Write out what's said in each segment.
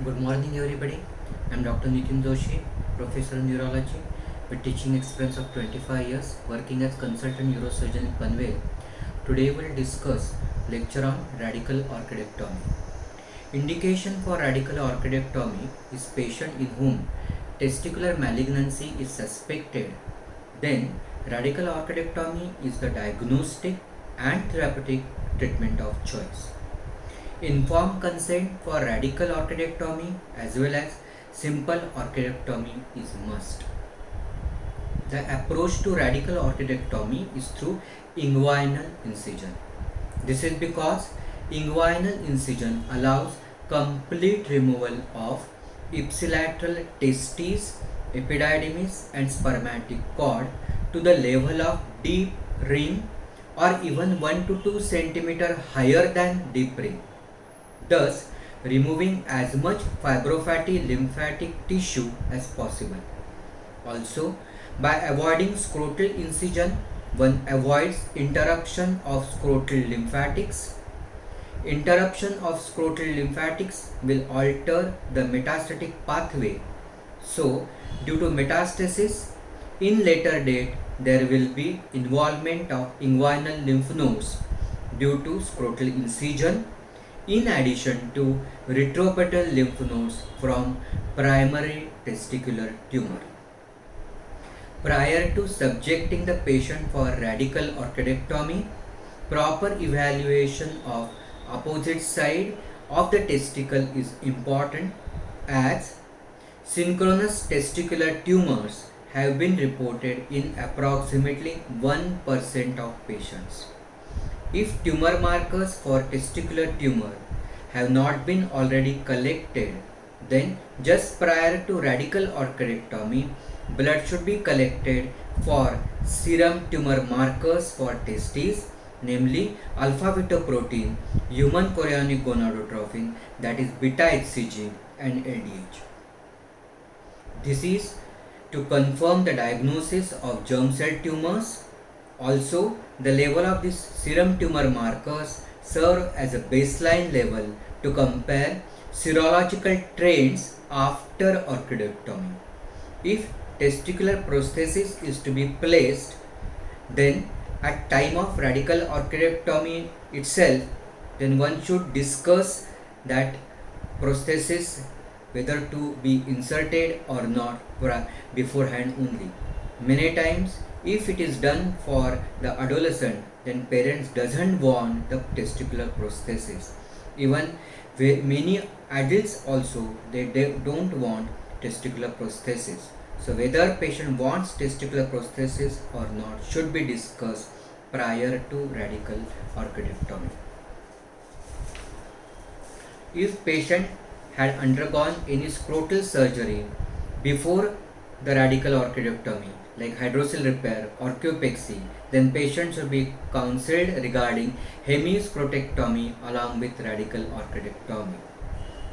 Good morning, everybody. I'm Dr. Nitin Doshi, Professor of Neurology, with teaching experience of 25 years, working as consultant neurosurgeon in Panvel. Today, we'll discuss lecture on radical orchidectomy. Indication for radical orchidectomy is patient in whom testicular malignancy is suspected. Then, radical orchidectomy is the diagnostic and therapeutic treatment of choice. Informed consent for radical orchidectomy as well as simple orchidectomy is must. The approach to radical orchidectomy is through inguinal incision. This is because inguinal incision allows complete removal of ipsilateral testes, epididymis and spermatic cord to the level of deep ring or even 1 to 2 cm higher than deep ring, thus removing as much fibrofatty lymphatic tissue as possible. Also, by avoiding scrotal incision, one avoids interruption of scrotal lymphatics. Interruption of scrotal lymphatics will alter the metastatic pathway. So, due to metastasis, in later date there will be involvement of inguinal lymph nodes due to scrotal incision, in addition to retropetal lymph nodes from primary testicular tumor. Prior to subjecting the patient for radical orchidectomy, proper evaluation of opposite side of the testicle is important, as synchronous testicular tumors have been reported in approximately 1% of patients. If tumor markers for testicular tumor have not been already collected, then just prior to radical orchidectomy, blood should be collected for serum tumor markers for testes, namely alpha fetoprotein, human chorionic gonadotrophin, that is beta HCG, and LDH. This is to confirm the diagnosis of germ cell tumors. Also, the level of these serum tumor markers serve as a baseline level to compare serological trends after orchidectomy. If testicular prosthesis is to be placed, then at time of radical orchidectomy itself, then one should discuss that prosthesis whether to be inserted or not beforehand only. Many times if it is done for the adolescent, then parents doesn't want the testicular prosthesis. Even many adults also they don't want testicular prosthesis. So whether patient wants testicular prosthesis or not should be discussed prior to radical orchidectomy. If patient had undergone any scrotal surgery before the radical orchidectomy like hydrocele repair or orchiopexy, then patient should be counseled regarding hemiscrotectomy along with radical orchidectomy,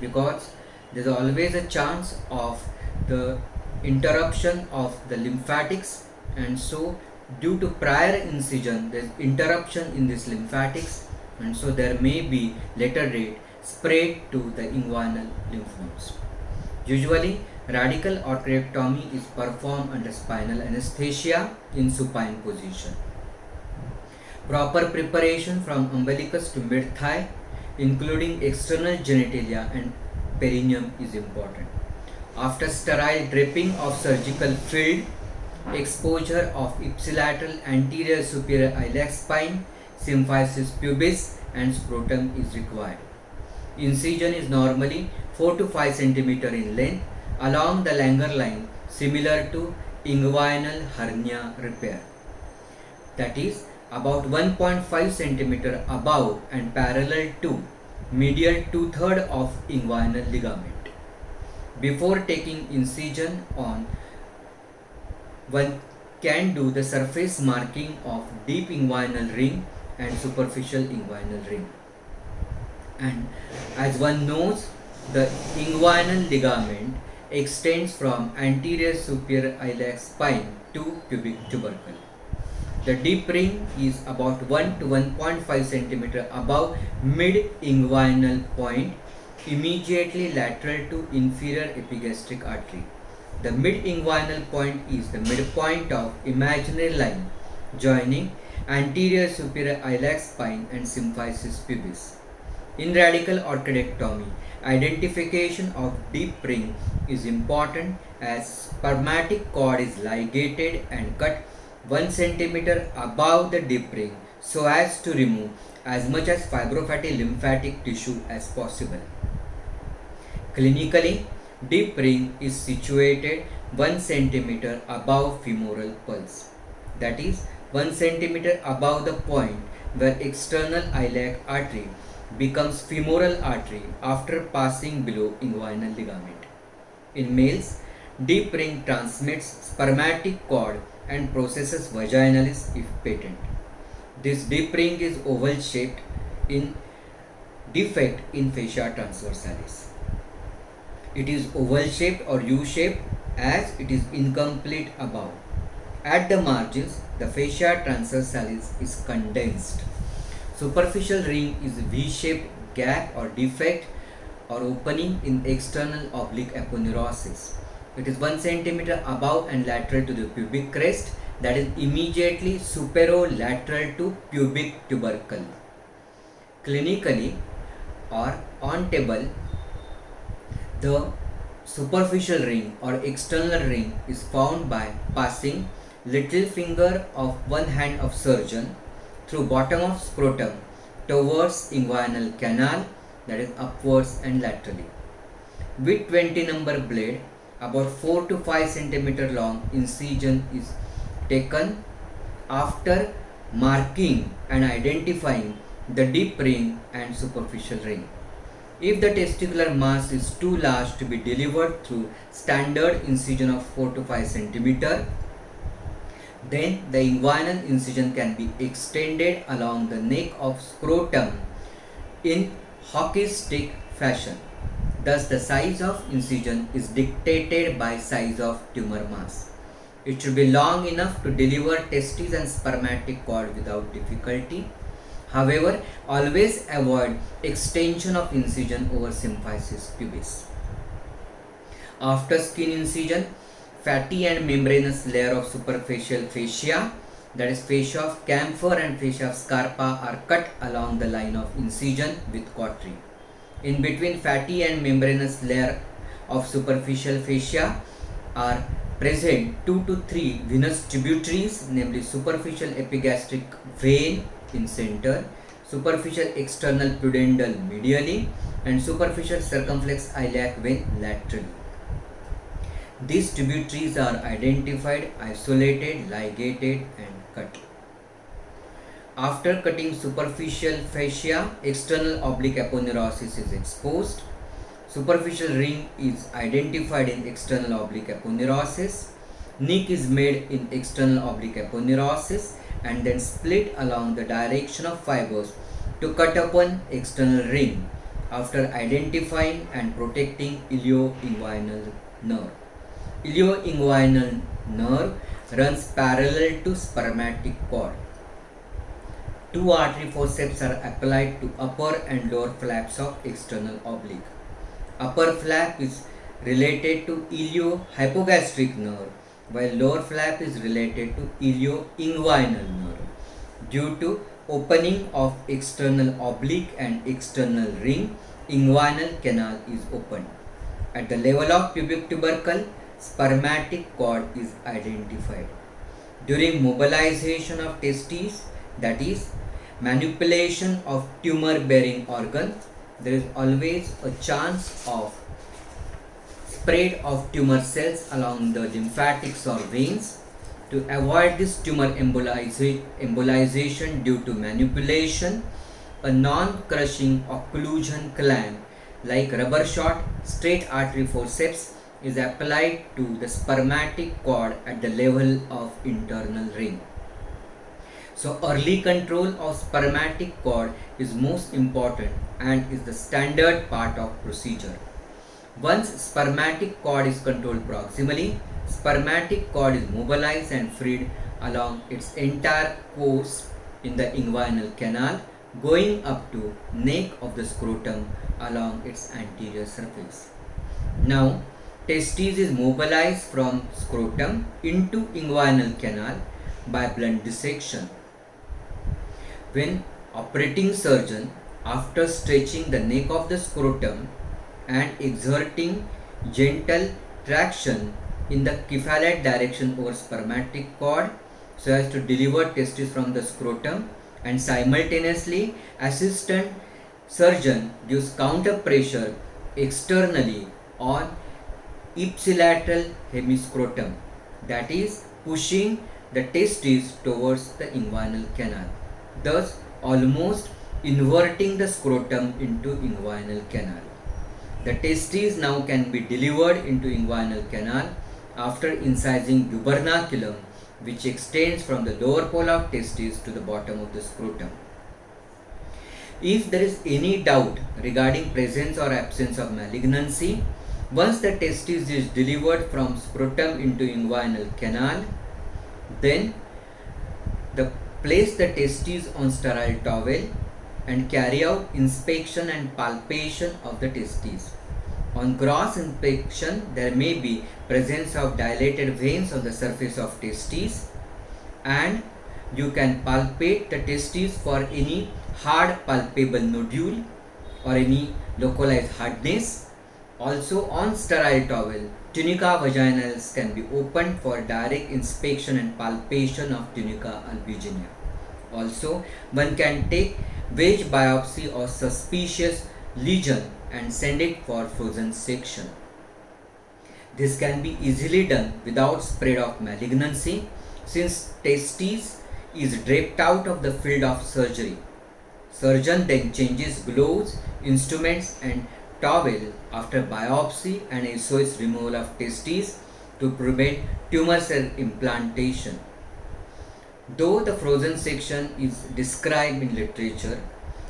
because there is always a chance of the interruption of the lymphatics, and so due to prior incision there is interruption in this lymphatics, and so there may be later date spread to the inguinal lymph nodes. Usually radical orchidectomy is performed under spinal anesthesia in supine position. Proper preparation from umbilicus to mid-thigh, including external genitalia and perineum, is important. After sterile draping of surgical field, exposure of ipsilateral anterior superior iliac spine, symphysis pubis and scrotum is required. Incision is normally 4 to 5 cm in length along the Langer line, similar to inguinal hernia repair. That is about 1.5 cm above and parallel to medial 2/3 of inguinal ligament. Before taking incision on, one can do the surface marking of deep inguinal ring and superficial inguinal ring. And as one knows, the inguinal ligament extends from anterior superior iliac spine to pubic tubercle. The deep ring is about 1 to 1.5 cm above mid inguinal point immediately lateral to inferior epigastric artery. The mid-inguinal point is the midpoint of imaginary line joining anterior superior iliac spine and symphysis pubis. In radical orchidectomy, identification of deep ring is important as spermatic cord is ligated and cut 1 cm above the deep ring so as to remove as much as fibrofatty lymphatic tissue as possible. Clinically, deep ring is situated 1 cm above femoral pulse, that is 1 cm above the point where external iliac artery becomes femoral artery after passing below inguinal ligament. In males, deep ring transmits spermatic cord and processes vaginalis if patent. This deep ring is oval shaped in defect in fascia transversalis. It is oval shaped or U shaped as it is incomplete above. At the margins, the fascia transversalis is condensed. Superficial ring is V-shaped gap or defect or opening in external oblique aponeurosis. It is 1 cm above and lateral to the pubic crest, that is immediately superolateral to pubic tubercle. Clinically or on table, the superficial ring or external ring is found by passing little finger of one hand of surgeon through bottom of scrotum towards inguinal canal, that is upwards and laterally. With 20 number blade, about 4 to 5 cm long incision is taken after marking and identifying the deep ring and superficial ring. If the testicular mass is too large to be delivered through standard incision of 4 to 5 cm, then the inguinal incision can be extended along the neck of scrotum in hockey stick fashion. Thus, the size of incision is dictated by size of tumor mass. It should be long enough to deliver testes and spermatic cord without difficulty. However, always avoid extension of incision over symphysis pubis. After skin incision, fatty and membranous layer of superficial fascia, that is fascia of camphor and fascia of scarpa, are cut along the line of incision with cautery. In between fatty and membranous layer of superficial fascia are present 2 to 3 venous tributaries, namely superficial epigastric vein in center, superficial external pudendal medially, and superficial circumflex iliac vein laterally. These tributaries are identified, isolated, ligated and cut. After cutting superficial fascia, external oblique aponeurosis is exposed. Superficial ring is identified in external oblique aponeurosis. Nick is made in external oblique aponeurosis and then split along the direction of fibers to cut upon external ring after identifying and protecting ilioinguinal nerve. Ilioinguinal nerve runs parallel to spermatic cord. 2 artery forceps are applied to upper and lower flaps of external oblique. Upper flap is related to iliohypogastric nerve, while lower flap is related to ilioinguinal nerve. Due to opening of external oblique and external ring, inguinal canal is opened. At the level of pubic tubercle, spermatic cord is identified. During mobilization of testes, that is manipulation of tumor bearing organ, there is always a chance of spread of tumor cells along the lymphatics or veins. To avoid this tumor embolization due to manipulation, a non-crushing occlusion clamp like rubber shot straight artery forceps is applied to the spermatic cord at the level of internal ring. So early control of spermatic cord is most important and is the standard part of procedure. Once spermatic cord is controlled proximally, spermatic cord is mobilized and freed along its entire course in the inguinal canal going up to neck of the scrotum along its anterior surface. Now, testis is mobilized from scrotum into inguinal canal by blunt dissection. When operating surgeon, after stretching the neck of the scrotum and exerting gentle traction in the cephalate direction over spermatic cord so as to deliver testis from the scrotum, and simultaneously assistant surgeon gives counter pressure externally on ipsilateral hemiscrotum, that is pushing the testis towards the inguinal canal, thus almost inverting the scrotum into inguinal canal. The testes now can be delivered into inguinal canal after incising gubernaculum, which extends from the lower pole of testis to the bottom of the scrotum. If there is any doubt regarding presence or absence of malignancy, once the testis is delivered from scrotum into inguinal canal, then place the testes on sterile towel and carry out inspection and palpation of the testes. On gross inspection, there may be presence of dilated veins on the surface of testes, and you can palpate the testes for any hard palpable nodule or any localized hardness. Also on sterile towel, tunica vaginalis can be opened for direct inspection and palpation of tunica albuginea. Also, one can take wedge biopsy of suspicious lesion and send it for frozen section. This can be easily done without spread of malignancy, since testis is draped out of the field of surgery. Surgeon then changes gloves, instruments and towel after biopsy and SOS removal of testes to prevent tumor cell implantation. Though the frozen section is described in literature,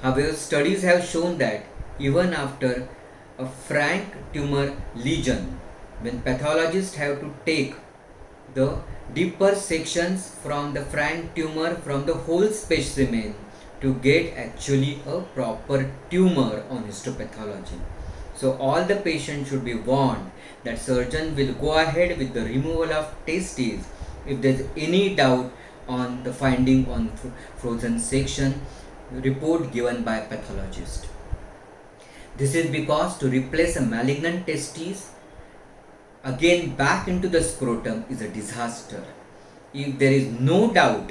however, studies have shown that even after a frank tumor lesion, when pathologists have to take the deeper sections from the frank tumor from the whole specimen to get actually a proper tumor on histopathology. So all the patients should be warned that surgeon will go ahead with the removal of testes if there is any doubt on the finding on frozen section report given by pathologist. This is because to replace a malignant testis again back into the scrotum is a disaster. If there is no doubt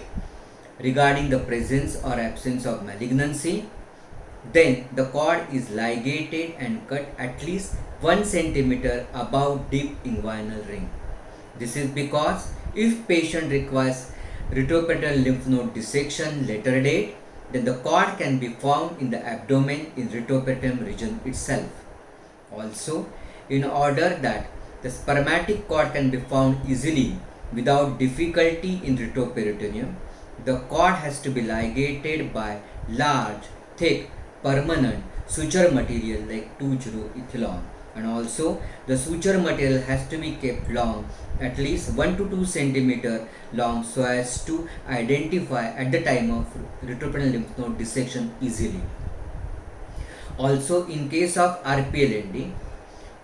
regarding the presence or absence of malignancy, then the cord is ligated and cut at least 1 centimeter above deep inguinal ring. This is because if patient requires retroperitoneal lymph node dissection later date, then the cord can be found in the abdomen in retroperitoneum region itself. Also, in order that the spermatic cord can be found easily without difficulty in retroperitoneum, the cord has to be ligated by large, thick, permanent suture material like 2,0-ethylone, and also the suture material has to be kept long, at least 1 to 2 centimeter long, so as to identify at the time of retroperitoneal lymph node dissection easily. Also, in case of RPLND,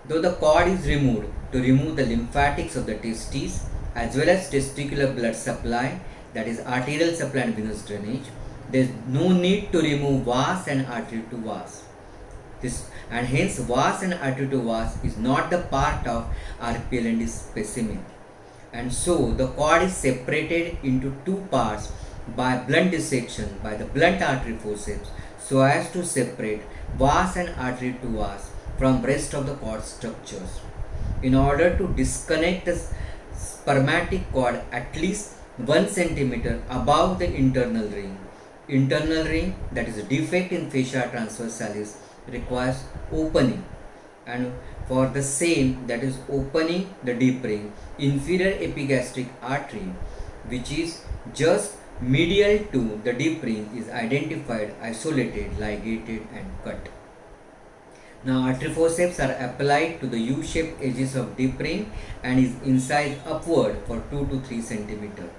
though the cord is removed to remove the lymphatics of the testes as well as testicular blood supply, that is arterial supply and venous drainage, there is no need to remove vas and artery to vas. And hence vas and artery to vas is not the part of RPLND specimen. And so the cord is separated into two parts by blunt dissection by the blunt artery forceps so as to separate vas and artery to vas from rest of the cord structures. In order to disconnect the spermatic cord at least 1 centimeter above the internal ring, that is a defect in fascia transversalis requires opening, and for the same, that is opening the deep ring, inferior epigastric artery which is just medial to the deep ring is identified, isolated, ligated and cut. Now artery forceps are applied to the U-shaped edges of deep ring and is incised upward for 2 to 3 centimeter.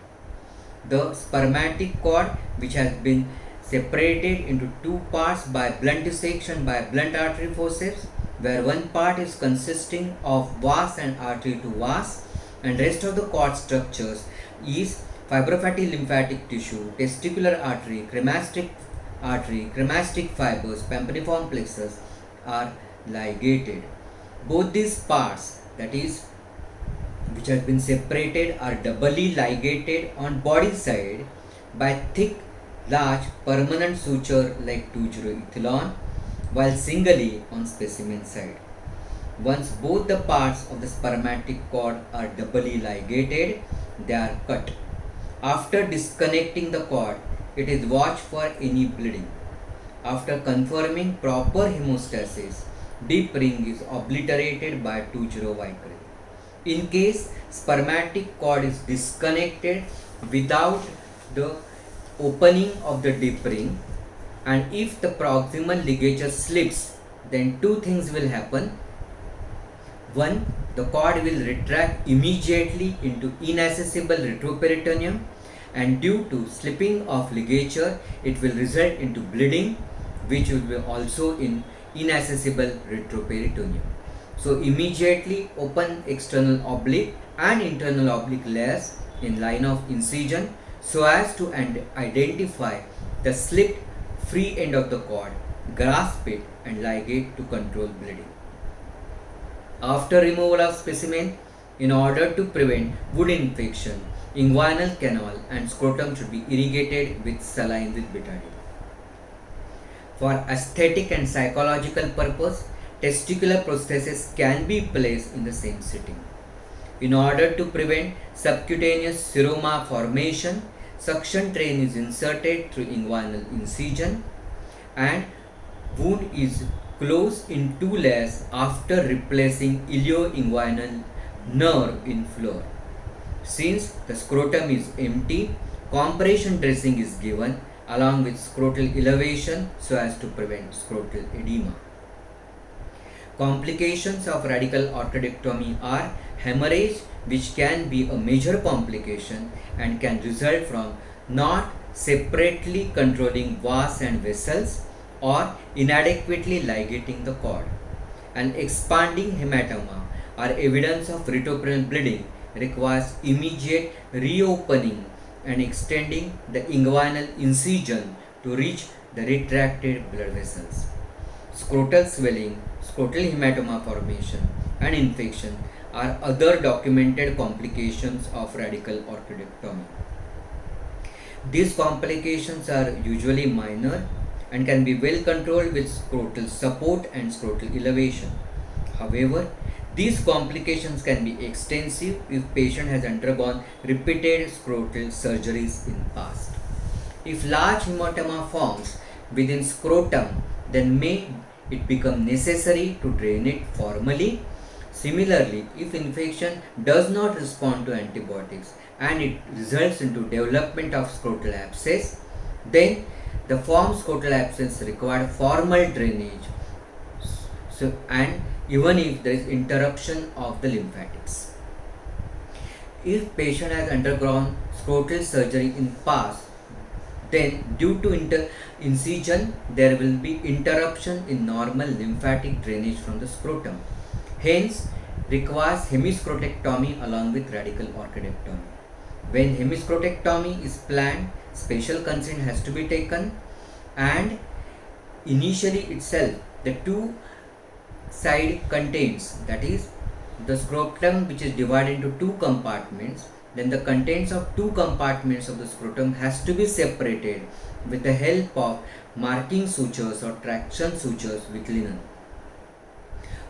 The spermatic cord which has been separated into two parts by blunt dissection by blunt artery forceps, where one part is consisting of vas and artery to vas, and rest of the cord structures is fibrofatty lymphatic tissue, testicular artery, cremastic fibers, pampiniform plexus are ligated. Both these parts, that is, which has been separated, are doubly ligated on body side by thick, large, permanent suture like 2,0-ethylon, while singly on specimen side. Once both the parts of the spermatic cord are doubly ligated, they are cut. After disconnecting the cord, it is watched for any bleeding. After confirming proper hemostasis, deep ring is obliterated by 2,0-Vicryl. In case spermatic cord is disconnected without the opening of the deep ring, and if the proximal ligature slips, then two things will happen. One, the cord will retract immediately into inaccessible retroperitoneum, and due to slipping of ligature, it will result into bleeding, which will be also in inaccessible retroperitoneum. So immediately open external oblique and internal oblique layers in line of incision so as to identify the slipped free end of the cord, grasp it and ligate to control bleeding. After removal of specimen, in order to prevent wound infection, inguinal canal and scrotum should be irrigated with saline with betadine. For aesthetic and psychological purpose, testicular prosthesis can be placed in the same sitting. In order to prevent subcutaneous seroma formation, suction train is inserted through inguinal incision and wound is closed in two layers after replacing ilioinguinal nerve in floor. Since the scrotum is empty, compression dressing is given along with scrotal elevation so as to prevent scrotal edema. Complications of radical orchidectomy are hemorrhage, which can be a major complication and can result from not separately controlling vas and vessels or inadequately ligating the cord. An expanding hematoma or evidence of retroperitoneal bleeding requires immediate reopening and extending the inguinal incision to reach the retracted blood vessels. Scrotal swelling, scrotal hematoma formation and infection are other documented complications of radical orchidectomy. These complications are usually minor and can be well controlled with scrotal support and scrotal elevation. However, these complications can be extensive if patient has undergone repeated scrotal surgeries in past. If large hematoma forms within scrotum, then may it become necessary to drain it formally. Similarly, if infection does not respond to antibiotics and it results into development of scrotal abscess, then the formed scrotal abscess require formal drainage. And even if there is interruption of the lymphatics. If patient has undergone scrotal surgery in past, then due to incision there will be interruption in normal lymphatic drainage from the scrotum. Hence, requires hemiscrotectomy along with radical orchidectomy. When hemiscrotectomy is planned, special consent has to be taken, and initially itself the two side contains, that is the scrotum which is divided into two compartments, then the contents of two compartments of the scrotum has to be separated with the help of marking sutures or traction sutures with linen.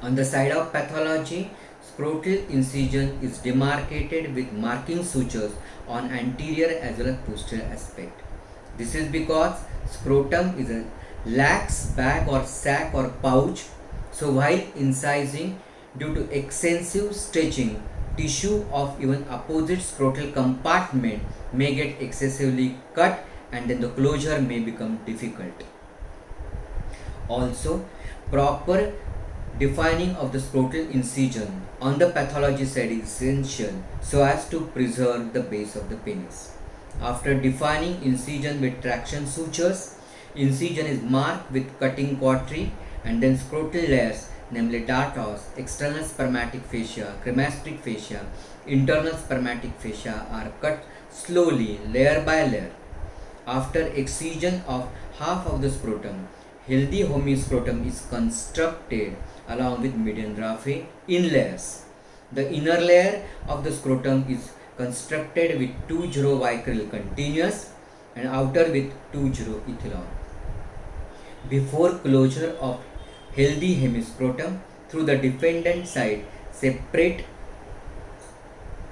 On the side of pathology, scrotal incision is demarcated with marking sutures on anterior as well as posterior aspect. This is because scrotum is a lax bag or sac or pouch, so while incising, due to extensive stretching, tissue of even opposite scrotal compartment may get excessively cut and then the closure may become difficult. Also, proper defining of the scrotal incision on the pathology side is essential so as to preserve the base of the penis. After defining incision with traction sutures, Incision is marked with cutting cautery, and then scrotal layers, namely dartos, external spermatic fascia, cremasteric fascia, internal spermatic fascia are cut slowly, layer by layer. After excision of half of the scrotum, healthy hemiascrotum is constructed along with median raphe in layers. The inner layer of the scrotum is constructed with 2-0 vicryl continuous and outer with 2-0 ethylon. Before closure of healthy hemiscrotum through the defendant side, separate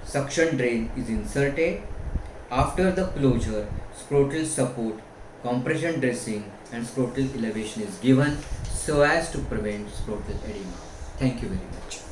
suction drain is inserted. After the closure, scrotal support, compression dressing and scrotal elevation is given so as to prevent scrotal edema. Thank you very much.